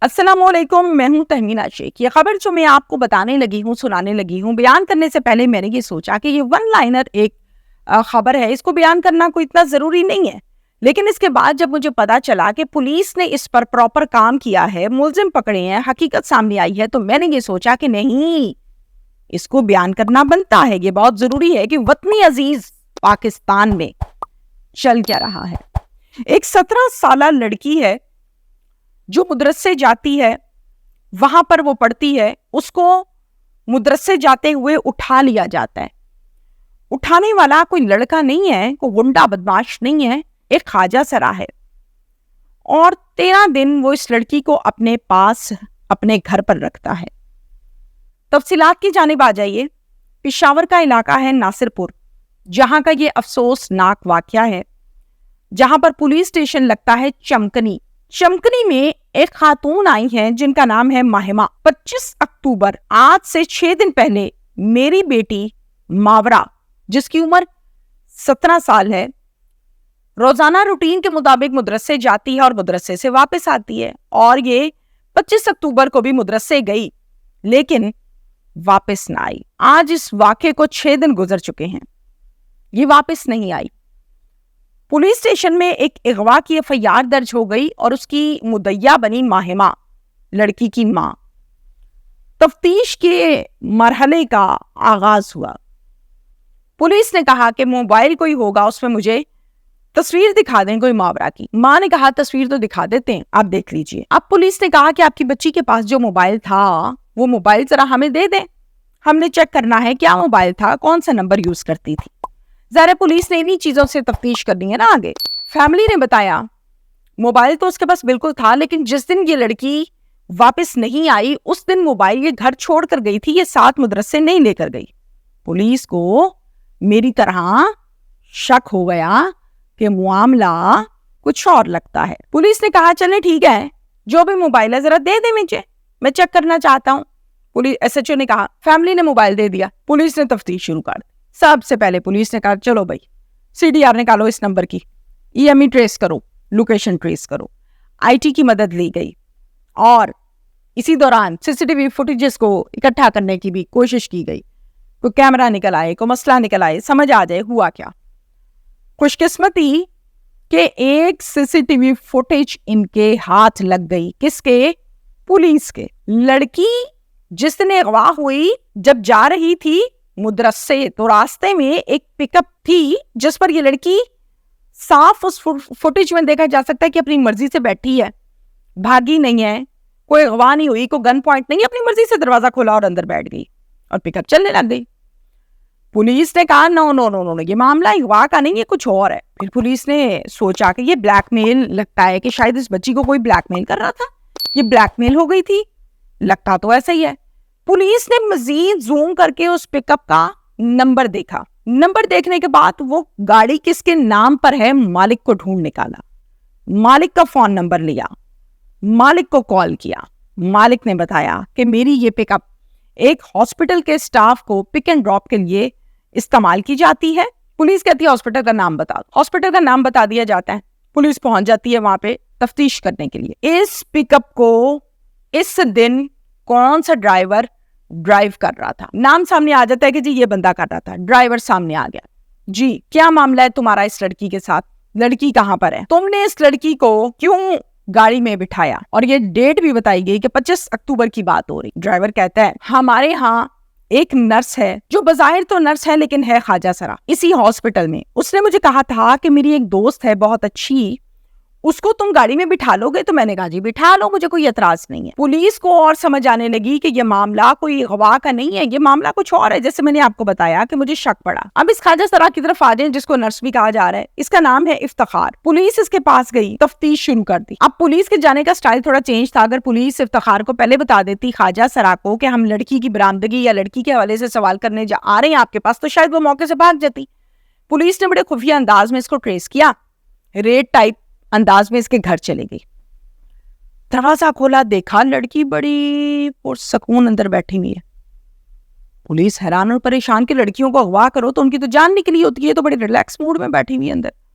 السلام علیکم، میں ہوں تہمینہ شیخ۔ یہ خبر جو میں آپ کو بتانے لگی ہوں، سنانے لگی ہوں، بیان کرنے سے پہلے میں نے یہ سوچا کہ یہ ون لائنر ایک خبر ہے، اس کو بیان کرنا کوئی اتنا ضروری نہیں ہے۔ لیکن اس کے بعد جب مجھے پتا چلا کہ پولیس نے اس پر پراپر کام کیا ہے، ملزم پکڑے ہیں، حقیقت سامنے آئی ہے، تو میں نے یہ سوچا کہ نہیں، اس کو بیان کرنا بنتا ہے۔ یہ بہت ضروری ہے کہ وطنی عزیز پاکستان میں چل کیا رہا ہے۔ ایک 17 سالہ لڑکی ہے جو مدرسے جاتی ہے، وہاں پر وہ پڑھتی ہے، اس کو مدرسے جاتے ہوئے اٹھا لیا جاتا ہے۔ اٹھانے والا کوئی لڑکا نہیں ہے، کوئی گنڈا بدماش نہیں ہے، ایک خواجہ سرا ہے، اور 13 دن وہ اس لڑکی کو اپنے پاس اپنے گھر پر رکھتا ہے۔ تفصیلات کی جانب آ جائیے۔ پشاور کا علاقہ ہے ناصر پور، جہاں کا یہ افسوسناک واقعہ ہے، جہاں پر پولیس اسٹیشن لگتا ہے چمکنی۔ چمکنی میں ایک خاتون آئی ہیں جن کا نام ہے ماہمہ۔ 25 اکتوبر، آج سے 6 دن پہلے، میری بیٹی ماورا، جس کی عمر 17 سال ہے، روزانہ روٹین کے مطابق مدرسے جاتی ہے اور مدرسے سے واپس آتی ہے، اور یہ 25 اکتوبر کو بھی مدرسے گئی لیکن واپس نہ آئی۔ آج اس واقعے کو 6 دن گزر چکے ہیں، یہ واپس نہیں آئی۔ پولیس اسٹیشن میں ایک اغوا کی FIR درج ہو گئی اور اس کی مدعیہ بنی ماہمہ، لڑکی کی ماں۔ تفتیش کے مرحلے کا آغاز ہوا۔ پولیس نے کہا کہ موبائل کوئی ہوگا، اس میں مجھے تصویر دکھا دیں کوئی ماورا کی۔ ماں نے کہا تصویر تو دکھا دیتے ہیں، آپ دیکھ لیجئے۔ اب پولیس نے کہا کہ آپ کی بچی کے پاس جو موبائل تھا، وہ موبائل ذرا ہمیں دے دیں، ہم نے چیک کرنا ہے کیا موبائل تھا، کون سا نمبر یوز کرتی تھی۔ ظاہر پولیس نے انہی چیزوں سے تفتیش کرنی ہے نا آگے۔ فیملی نے بتایا موبائل تو اس کے پاس بالکل تھا، لیکن جس دن یہ لڑکی واپس نہیں آئی، اس دن موبائل یہ گھر چھوڑ کر گئی تھی، یہ ساتھ مدرسے نہیں لے کر گئی۔ پولیس کو میری طرح شک ہو گیا کہ معاملہ کچھ اور لگتا ہے۔ پولیس نے کہا چلے ٹھیک ہے، جو بھی موبائل ہے ذرا دے دیں مجھے، میں چیک کرنا چاہتا ہوں۔ SHO نے کہا، فیملی نے موبائل دے دیا۔ پولیس نے تفتیش شروع کر دی۔ سب سے پہلے پولیس نے کہا چلو بھائی CDR نکالو اس نمبر کی، EME ٹریس کرو، لوکیشن ٹریس کرو۔ IT کی مدد لی گئی اور اسی دوران CCTV فوٹیجز کو اکٹھا کرنے کی بھی کوشش کی گئی۔ کوئی کیمرہ نکل آئے، کوئی مسئلہ نکل آئے، سمجھ آ جائے ہوا کیا۔ خوش قسمتی کہ ایک CCTV فوٹیج ان کے ہاتھ لگ گئی۔ کس کے؟ پولیس کے۔ لڑکی جس دن اغوا ہوئی، جب جا رہی تھی مدرسے، تو راستے میں ایک پک اپ تھی جس پر یہ لڑکی صاف اس فوٹیج میں دیکھا جا سکتا ہے کہ اپنی مرضی سے بیٹھی ہے، بھاگی نہیں ہے، کوئی اغوا نہیں ہوئی، کوئی گن پوائنٹ نہیں، اپنی مرضی سے دروازہ کھولا اور اندر بیٹھ گئی اور پک اپ چلنے لگ گئی۔ پولیس نے کہا نو نو نو نو، یہ معاملہ اغوا کا نہیں، یہ کچھ اور ہے۔ پھر پولیس نے سوچا کہ یہ بلیک میل لگتا ہے، کہ شاید اس بچی کو کوئی بلیک میل کر رہا تھا، یہ بلیک میل ہو گئی تھی، لگتا تو ایسا ہی ہے۔ پولیس نے مزید زوم کر کے اس پک اپ کا نمبر دیکھا۔ نمبر دیکھنے کے بعد وہ گاڑی کس کے نام پر ہے، مالک کو ڈھونڈ نکالا، مالک کا فون نمبر لیا، مالک کو کال کیا۔ مالک نے بتایا کہ میری یہ پک اپ ایک ہاسپٹل کے سٹاف کو پک اینڈ ڈراپ کے لیے استعمال کی جاتی ہے۔ پولیس کہتی ہے ہاسپٹل کا نام بتا دو، ہاسپٹل کا نام بتا دیا جاتا ہے۔ پولیس پہنچ جاتی ہے وہاں پہ تفتیش کرنے کے لیے۔ اس پک اپ کو اس دن کون سا ڈرائیور ڈرائیو کر رہا تھا، نام سامنے آ جاتا ہے کہ جی یہ بندہ کر رہا تھا، ڈرائیور سامنے آ گیا۔ جی کیا معاملہ ہے تمہارا اس لڑکی کے ساتھ، لڑکی کہاں پر ہے، تم نے اس لڑکی کو کیوں گاڑی میں بٹھایا، اور یہ ڈیٹ بھی بتائی گئی کہ 25 اکتوبر کی بات ہو رہی۔ ڈرائیور کہتا ہے ہمارے ہاں ایک نرس ہے جو بظاہر تو نرس ہے لیکن ہے خواجہ سرا اسی ہاسپٹل میں، اس نے مجھے کہا تھا کہ میری ایک دوست ہے بہت اچھی، اس کو تم گاڑی میں بٹھا لو گے، تو میں نے کہا جی بٹھا لو، مجھے کوئی اعتراض نہیں ہے۔ پولیس کو اور سمجھ آنے لگی کہ یہ معاملہ کوئی اغوا کا نہیں ہے، یہ معاملہ کچھ اور ہے۔ جیسے میں نے آپ کو بتایا کہ مجھے شک پڑا۔ اب اس خواجہ سرا کی طرف آ جائیں، جس کو نرس بھی کہا جا رہا ہے، اس کا نام ہے افتخار۔ پولیس اس کے پاس گئی، تفتیش شروع کر دی۔ اب پولیس کے جانے کا سٹائل تھوڑا چینج تھا۔ اگر پولیس افتخار کو پہلے بتا دیتی خواجہ سرا کو کہ ہم لڑکی کی برآمدگی یا لڑکی کے حوالے سے سوال کرنے آ رہے ہیں آپ کے پاس، تو شاید وہ موقع سے بھاگ جاتی۔ پولیس نے بڑے خفیہ انداز میں اس کو ٹریس کیا، ریڈ ٹائپ انداز میں اس کے گھر چلے گئی۔ دروازہ کھولا، دیکھا لڑکی بڑی پرسکون اندر بیٹھی ہوئی ہے۔ پولیس حیران اور پریشان کہ لڑکیوں کو اغوا کرو تو ان کی تو جان نکلی ہوتی ہے، تو بڑے ریلیکس موڈ میں بیٹھی ہوئی اندر۔